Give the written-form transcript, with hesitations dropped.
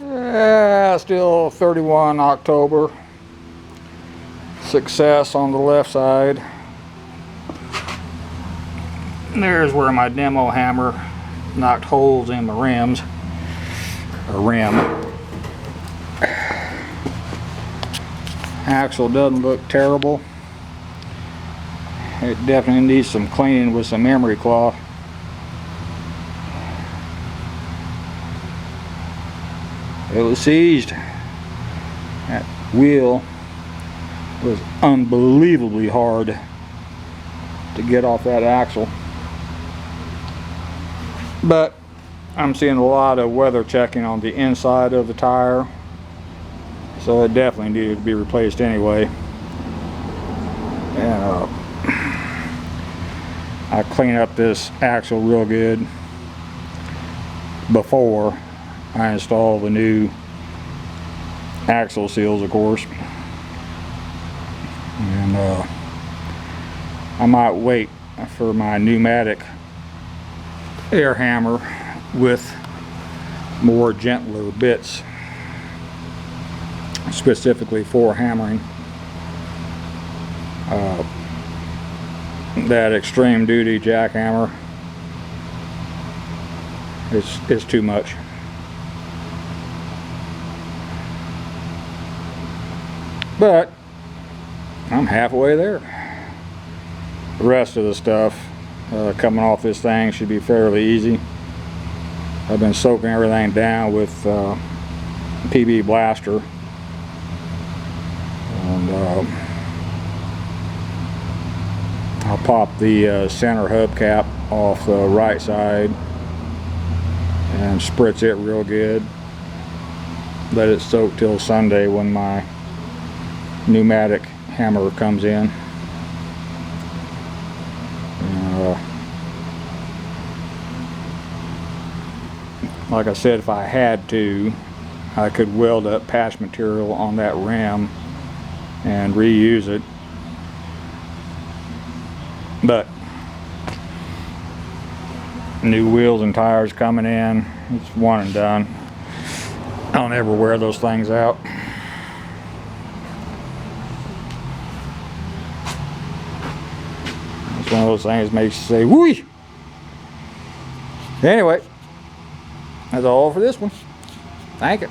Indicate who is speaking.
Speaker 1: Yeah, still 31 October. Success on the left side. And there's where my demo hammer knocked holes in the rims. Rim. Axle doesn't look terrible. It definitely needs some cleaning with some emery cloth. It was seized. That wheel was unbelievably hard to get off that axle. But I'm seeing a lot of weather checking on the inside of the tire, so it definitely needed to be replaced anyway. And I clean up this axle real good before I install the new axle seals, of course. And I might wait for my pneumatic air hammer with more gentler bits specifically for hammering. That extreme duty jackhammer is too much. But I'm halfway there. The rest of the stuff coming off this thing should be fairly easy. I've been soaking everything down with PB Blaster, and I'll pop the center hubcap off the right side and spritz it real good. Let it soak till Sunday when my pneumatic hammer comes in. Like I said, if I had to, I could weld up patch material on that rim and reuse it. But new wheels and tires coming in, it's one and done. I don't ever wear those things out. It's one of those things that makes you say, whoo! Anyway, that's all for this one. Thank you.